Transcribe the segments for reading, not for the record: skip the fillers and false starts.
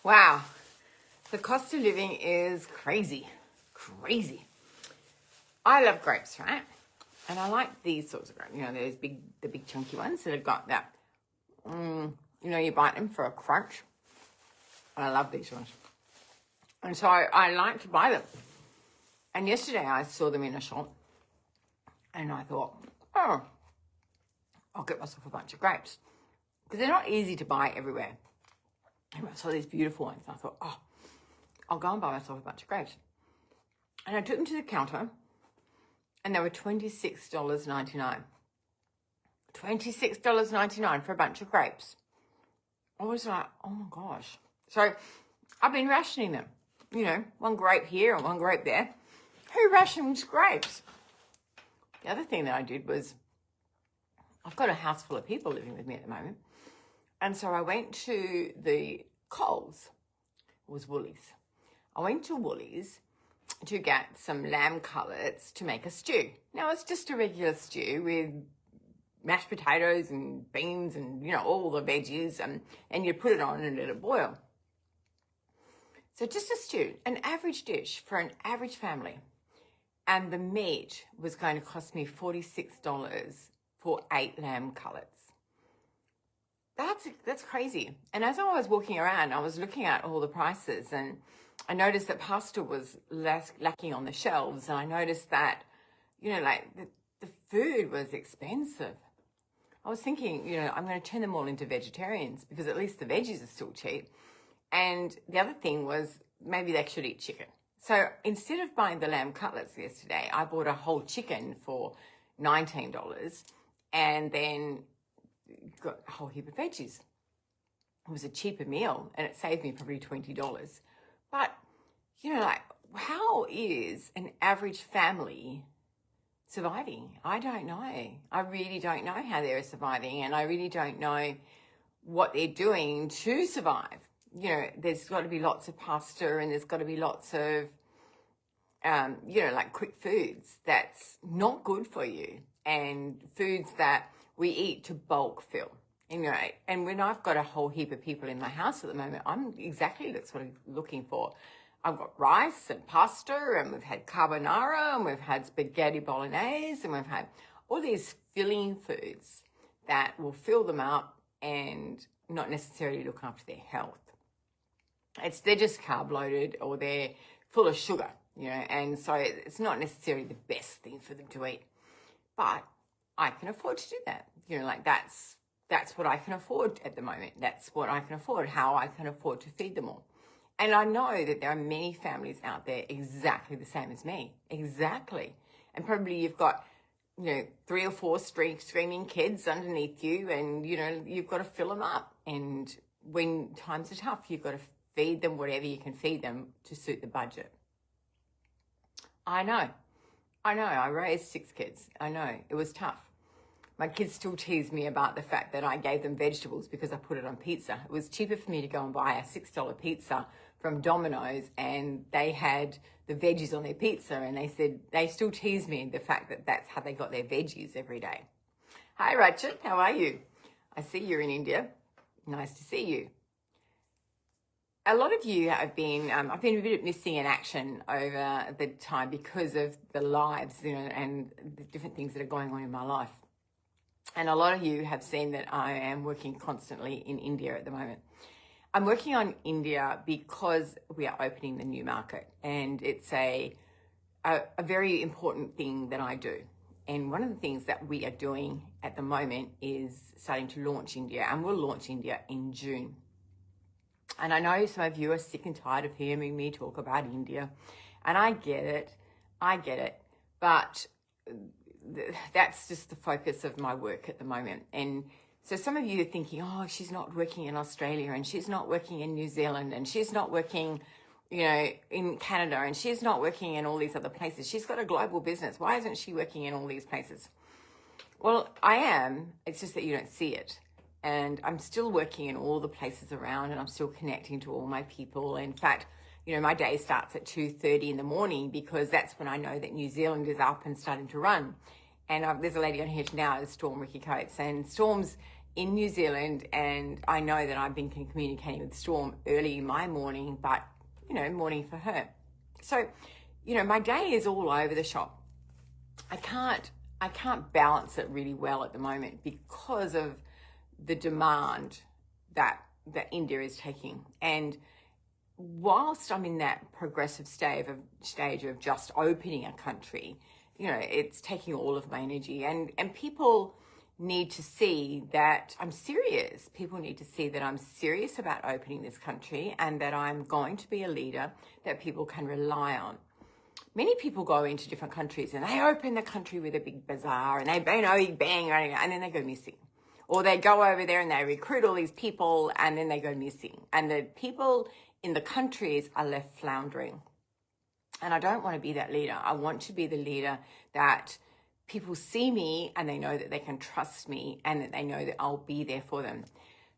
Wow, the cost of living is crazy, crazy. I love grapes, right? And I like these sorts of grapes. You know, the big chunky ones that have got that, you bite them for a crunch. I love these ones. And so I like to buy them. And yesterday I saw them in a shop and I thought, oh, I'll get myself a bunch of grapes. Because they're not easy to buy everywhere. And I saw these beautiful ones. And I thought, oh, I'll go and buy myself a bunch of grapes. And I took them to the counter and they were $26.99. $26.99 for a bunch of grapes. I was like, oh my gosh. So I've been rationing them. You know, one grape here and one grape there. Who rations grapes? The other thing that I did was, I've got a house full of people living with me at the moment. And so I went to the Coles, it was Woolies. I went to Woolies to get some lamb cutlets to make a stew. Now, it's just a regular stew with mashed potatoes and beans and, all the veggies, and you put it on and let it boil. So just a stew, an average dish for an average family. And the meat was going to cost me $46 for 8 lamb cutlets. That's crazy. And as I was walking around, I was looking at all the prices and I noticed that pasta was lacking on the shelves. And I noticed that, the food was expensive. I was thinking, I'm going to turn them all into vegetarians because at least the veggies are still cheap. And the other thing was maybe they should eat chicken. So instead of buying the lamb cutlets yesterday, I bought a whole chicken for $19 and then got a whole heap of veggies. It was a cheaper meal and it saved me probably $20. But, how is an average family surviving? I don't know. I really don't know how they're surviving, and I really don't know what they're doing to survive. There's got to be lots of pasta and there's got to be lots of, quick foods that's not good for you and foods that we eat to bulk fill. And when I've got a whole heap of people in my house at the moment, that's what I'm looking for. I've got rice and pasta and we've had carbonara and we've had spaghetti bolognese and we've had all these filling foods that will fill them up and not necessarily look after their health. They're just carb loaded or they're full of sugar, and so it's not necessarily the best thing for them to eat. But I can afford to do that. That's what I can afford at the moment. That's what I can afford, how I can afford to feed them all. And I know that there are many families out there exactly the same as me. Exactly. And probably you've got, 3 or 4 screaming kids underneath you and, you've got to fill them up. And when times are tough, you've got to feed them whatever you can feed them to suit the budget. I know. I raised 6 kids. I know. It was tough. My kids still tease me about the fact that I gave them vegetables because I put it on pizza. It was cheaper for me to go and buy a $6 pizza from Domino's and they had the veggies on their pizza, and they still tease me the fact that that's how they got their veggies every day. Hi, Ratchet. How are you? I see you're in India. Nice to see you. A lot of you have been, I've been a bit missing in action over the time because of the lives, and the different things that are going on in my life. And a lot of you have seen that I am working constantly in India at the moment. I'm working on India because we are opening the new market, and it's a very important thing that I do. And one of the things that we are doing at the moment is starting to launch India, and we'll launch India in June. And I know some of you are sick and tired of hearing me talk about India, and I get it, but that's just the focus of my work at the moment. And so some of you are thinking, oh, she's not working in Australia, and she's not working in New Zealand, and she's not working, in Canada, and she's not working in all these other places. She's got a global business. Why isn't she working in all these places? Well, I am. It's just that you don't see it. And I'm still working in all the places around, and I'm still connecting to all my people. In fact, my day starts at 2:30 in the morning because that's when I know that New Zealand is up and starting to run. And there's a lady on here now, Storm Ricky Coates, and Storm's in New Zealand, and I know that I've been communicating with Storm early in my morning, but, morning for her. So, my day is all over the shop. I can't balance it really well at the moment because of the demand that India is taking. And whilst I'm in that progressive stage of just opening a country, it's taking all of my energy, and people need to see that I'm serious. People need to see that I'm serious about opening this country and that I'm going to be a leader that people can rely on. Many people go into different countries and they open the country with a big bazaar and they big bang, and then they go missing. Or they go over there and they recruit all these people and then they go missing. And the people in the countries are left floundering. And I don't want to be that leader. I want to be the leader that people see me and they know that they can trust me and that they know that I'll be there for them.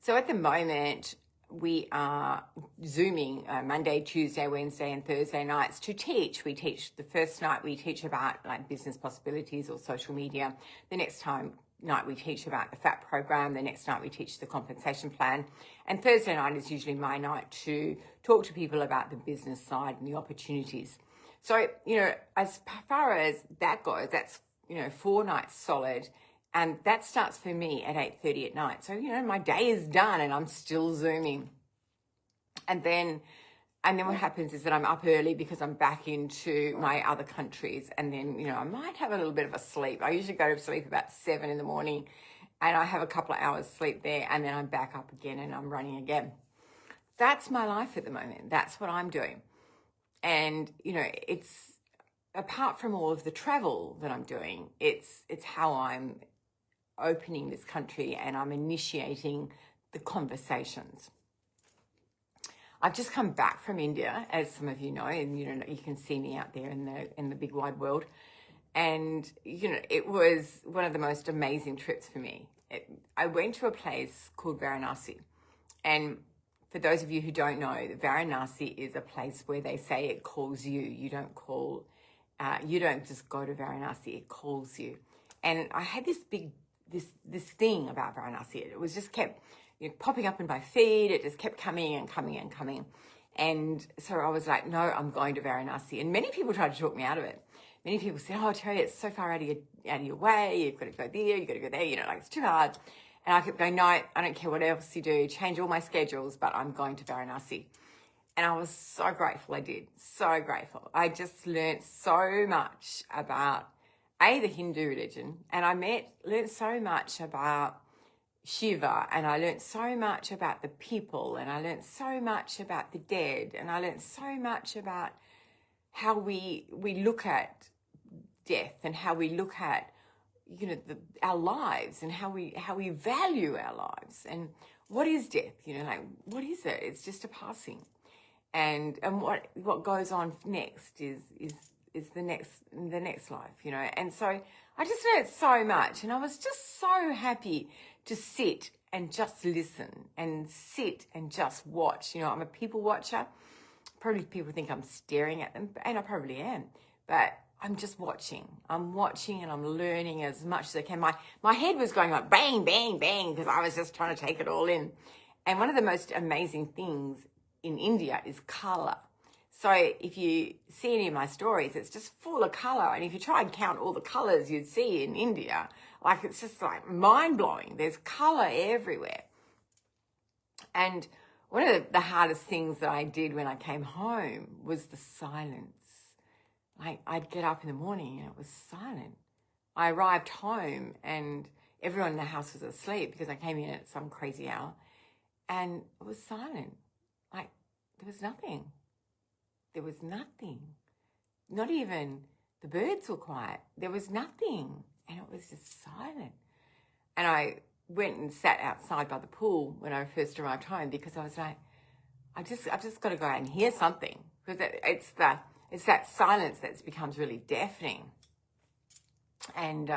So at the moment, we are Zooming Monday, Tuesday, Wednesday, and Thursday nights to teach. We teach the first night, we teach about like business possibilities or social media. The next night we teach about the FAT program. The next night we teach the compensation plan. And Thursday night is usually my night to talk to people about the business side and the opportunities. So, as far as that goes, that's, 4 nights solid. And that starts for me at 8:30 at night. So, my day is done and I'm still Zooming. And then what happens is that I'm up early because I'm back into my other countries. And then, I might have a little bit of a sleep. I usually go to sleep about 7 in the morning and I have a couple of hours sleep there. And then I'm back up again and I'm running again. That's my life at the moment. That's what I'm doing. And, it's apart from all of the travel that I'm doing, it's how I'm opening this country and I'm initiating the conversations. I've just come back from India, as some of you know, and you can see me out there in the big wide world. And it was one of the most amazing trips for me. I went to a place called Varanasi, and for those of you who don't know, Varanasi is a place where they say it calls you. You don't just go to Varanasi; it calls you. And I had this thing about Varanasi. It was just kept popping up in my feed. It just kept coming and coming and coming. And so I was like, no, I'm going to Varanasi. And many people tried to talk me out of it. Many people said, oh, Terry, it's so far out of your way. You've got to go there. You've got to go there. It's too hard. And I kept going, no, I don't care what else you do. Change all my schedules, but I'm going to Varanasi. And I was so grateful I did. So grateful. I just learned so much about, the Hindu religion. And I learned so much about Shiva. And I learned so much about the people. And I learned so much about the dead. And I learned so much about how we look at death and how we look at our lives and how we value our lives. And what is death? What is it? It's just a passing. And what goes on next is the next life, And so I just learned so much, and I was just so happy to sit and just listen and sit and just watch. I'm a people watcher. Probably people think I'm staring at them, and I probably am, but I'm just watching. I'm watching and I'm learning as much as I can. My head was going like bang, bang, bang, because I was just trying to take it all in. And one of the most amazing things in India is color. So if you see any of my stories, it's just full of color. And if you try and count all the colors you'd see in India, it's just mind blowing. There's color everywhere. And one of the hardest things that I did when I came home was the silence. I'd get up in the morning and it was silent. I arrived home and everyone in the house was asleep because I came in at some crazy hour, and it was silent. There was nothing. There was nothing. Not even the birds were quiet. There was nothing. And it was just silent. And I went and sat outside by the pool when I first arrived home because I was like, I've just got to go out and hear something, because it's that silence that becomes really deafening. And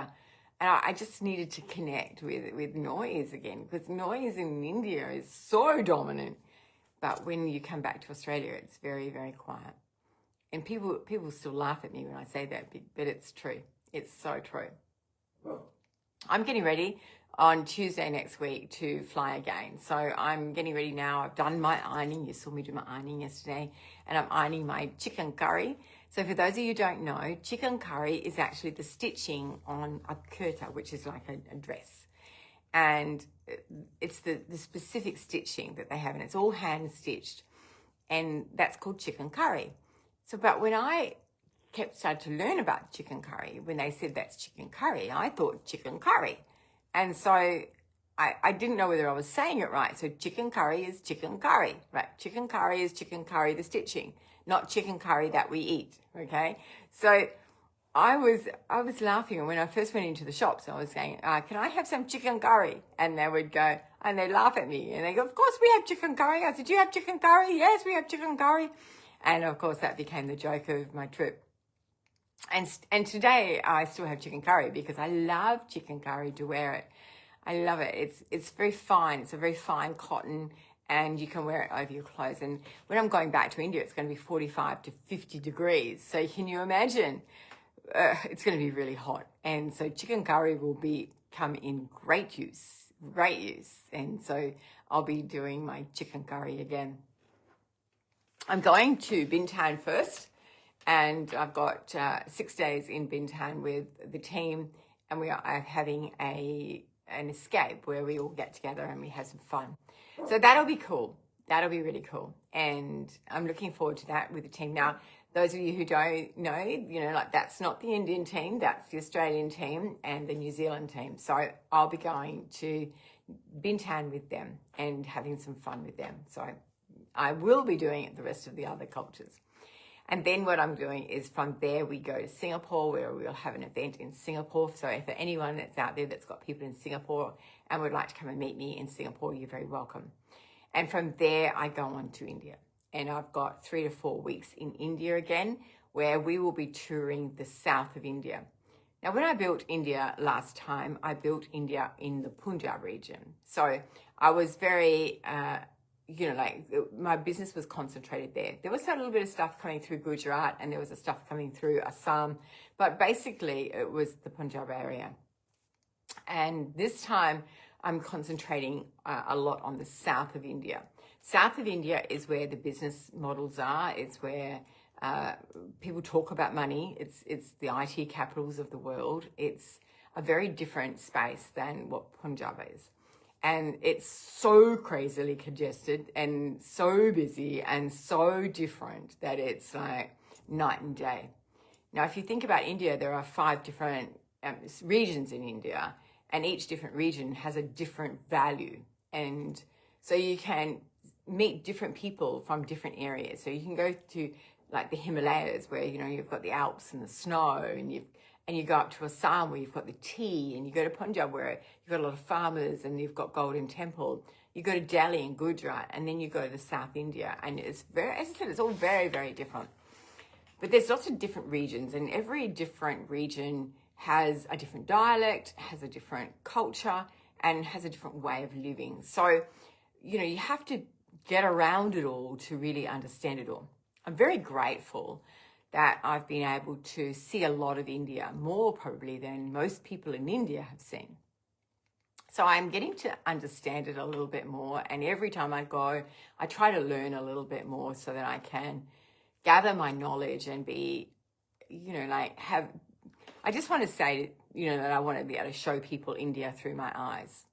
I just needed to connect with noise again, because noise in India is so dominant. But when you come back to Australia, it's very, very quiet. And people still laugh at me when I say that, but it's true. It's so true. I'm getting ready. on Tuesday next week to fly again. So I'm getting ready now. I've done my ironing. You saw me do my ironing yesterday, and I'm ironing my chicken curry. So for those of you who don't know, chicken curry is actually the stitching on a kurta, which is like a dress. And it's the specific stitching that they have, and it's all hand stitched. And that's called chicken curry. So, but when I started to learn about chicken curry, when they said that's chicken curry, I thought chicken curry. And so I didn't know whether I was saying it right. So chicken curry is chicken curry, right? Chicken curry is chicken curry, the stitching, not chicken curry that we eat, okay? So I was laughing, and when I first went into the shops, I was saying, can I have some chicken curry? And they would go, and they laugh at me, and they go, of course we have chicken curry. I said, do you have chicken curry? Yes, we have chicken curry. And of course that became the joke of my trip. And today I still have chicken curry because I love chicken curry to wear it. I love it. It's very fine. It's a very fine cotton, and you can wear it over your clothes. And when I'm going back to India, it's going to be 45 to 50 degrees. So can you imagine? It's going to be really hot. And so chicken curry will come in great use. And so I'll be doing my chicken curry again. I'm going to Bintan first. And I've got 6 days in Bintan with the team, and we are having an escape where we all get together and we have some fun. So that'll be cool. That'll be really cool. And I'm looking forward to that with the team. Now, those of you who don't know, like that's not the Indian team, that's the Australian team and the New Zealand team. So I'll be going to Bintan with them and having some fun with them. So I will be doing it the rest of the other cultures. And then what I'm doing is from there, we go to Singapore, where we'll have an event in Singapore. So if anyone that's out there that's got people in Singapore and would like to come and meet me in Singapore, you're very welcome. And from there, I go on to India. And I've got 3 to 4 weeks in India again, where we will be touring the south of India. Now, when I built India last time, I built India in the Punjab region. So I was very... my business was concentrated there. There was a little bit of stuff coming through Gujarat, and there was stuff coming through Assam, but basically it was the Punjab area. And this time I'm concentrating a lot on the south of India. South of India is where the business models are. It's where people talk about money. It's the IT capitals of the world. It's a very different space than what Punjab is. And it's so crazily congested and so busy and so different that it's like night and day. Now, if you think about India, there are 5 different regions in India, and each different region has a different value. And so you can meet different people from different areas. So you can go to like the Himalayas, where, you've got the Alps and the snow, and you go up to Assam, where you've got the tea, and you go to Punjab, where you've got a lot of farmers and you've got Golden Temple. You go to Delhi and Gujarat, and then you go to South India, and it's very, as I said, it's all very, very different. But there's lots of different regions, and every different region has a different dialect, has a different culture, and has a different way of living. So, you have to get around it all to really understand it all. I'm very grateful that I've been able to see a lot of India, more probably than most people in India have seen. So I'm getting to understand it a little bit more, and every time I go, I try to learn a little bit more so that I can gather my knowledge and be, I just want to say, that I want to be able to show people India through my eyes.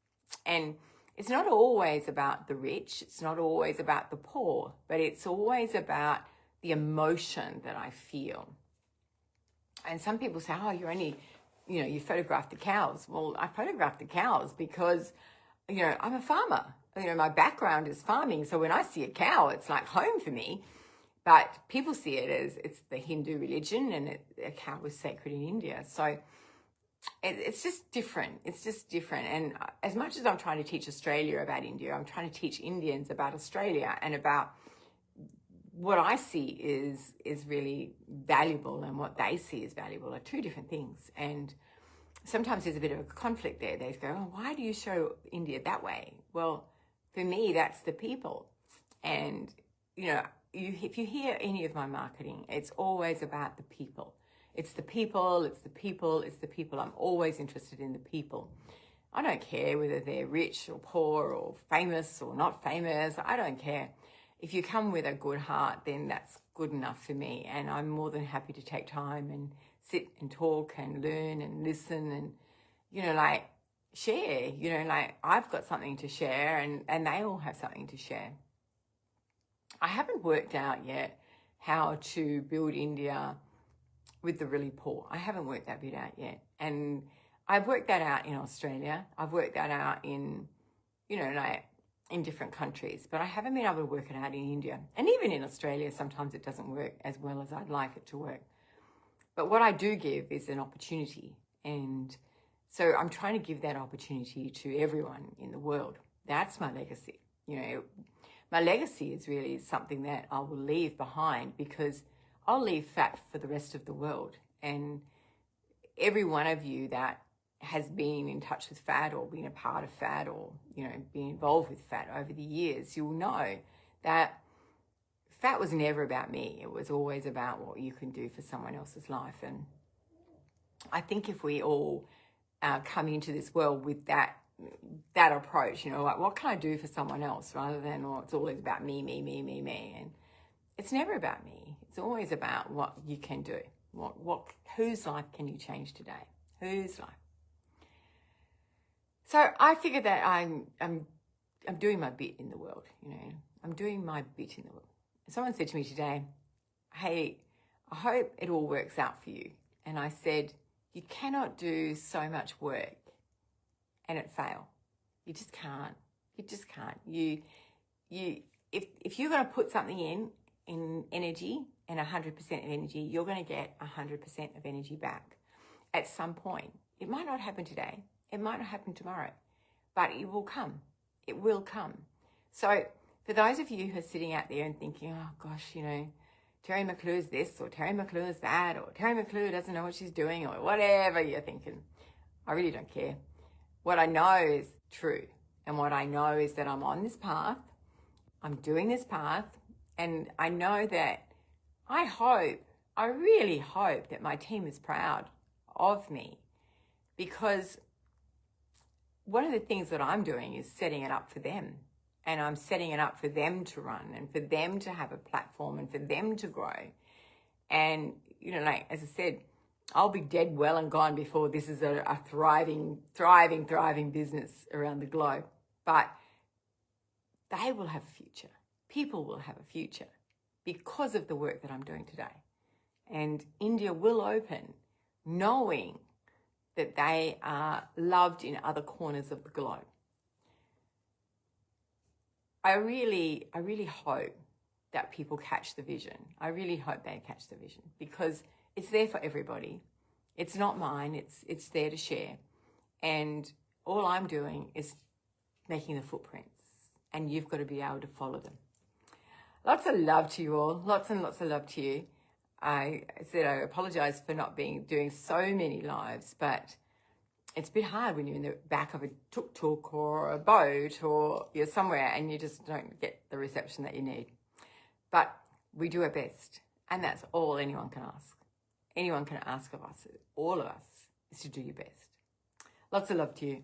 And it's not always about the rich, it's not always about the poor, but it's always about the emotion that I feel. And some people say, oh, you photographed the cows. Well, I photographed the cows because, I'm a farmer. My background is farming. So when I see a cow, it's like home for me. But people see it as it's the Hindu religion, and a cow was sacred in India. So it's just different. It's just different. And as much as I'm trying to teach Australia about India, I'm trying to teach Indians about Australia and about what I see is really valuable, and what they see is valuable are 2 different things. And sometimes there's a bit of a conflict there. They go, oh, why do you show India that way? Well, for me, that's the people. And, if you hear any of my marketing, it's always about the people. It's the people, it's the people, it's the people. I'm always interested in the people. I don't care whether they're rich or poor or famous or not famous. I don't care. If you come with a good heart, then that's good enough for me. And I'm more than happy to take time and sit and talk and learn and listen and, like share, like I've got something to share and they all have something to share. I haven't worked out yet how to build India with the really poor. I haven't worked that bit out yet. And I've worked that out in Australia. I've worked that out in, like in different countries, but I haven't been able to work it out in India. And even in Australia, sometimes it doesn't work as well as I'd like it to work. But what I do give is an opportunity. And so I'm trying to give that opportunity to everyone in the world. That's my legacy. My legacy is really something that I will leave behind, because I'll leave fat for the rest of the world. And every one of you that has been in touch with fat or been a part of fat or, been involved with fat over the years, you'll know that fat was never about me. It was always about what you can do for someone else's life. And I think if we all come into this world with that approach, like what can I do for someone else, rather than, it's always about me. And it's never about me. It's always about what you can do. Whose life can you change today? Whose life? So I figured that I'm doing my bit in the world. I'm doing my bit in the world. Someone said to me today, "Hey, I hope it all works out for you." And I said, "You cannot do so much work and it fail. You just can't. You just can't. If you're going to put something in energy and 100% of energy, you're going to get 100% of energy back at some point. It might not happen today. It might not happen tomorrow, but it will come. It will come. So for those of you who are sitting out there and thinking, oh gosh, Terry McClure's this or Terry McClure's that, or Terry McClure doesn't know what she's doing, or whatever you're thinking, I really don't care. What I know is true. And what I know is that I'm on this path. I'm doing this path. And I know that I really hope that my team is proud of me, because one of the things that I'm doing is setting it up for them. And I'm setting it up for them to run and for them to have a platform and for them to grow. And, like, as I said, I'll be dead, well and gone before this is a thriving business around the globe. But they will have a future. People will have a future because of the work that I'm doing today. And India will open knowing that they are loved in other corners of the globe. I really hope that people catch the vision. I really hope they catch the vision, because it's there for everybody. It's not mine. It's there to share. And all I'm doing is making the footprints, and you've got to be able to follow them. Lots of love to you all. Lots and lots of love to you. I said I apologize for not doing so many lives, but it's a bit hard when you're in the back of a tuk-tuk or a boat or you're somewhere and you just don't get the reception that you need. But we do our best, and that's all anyone can ask. Anyone can ask of us, all of us, is to do your best. Lots of love to you.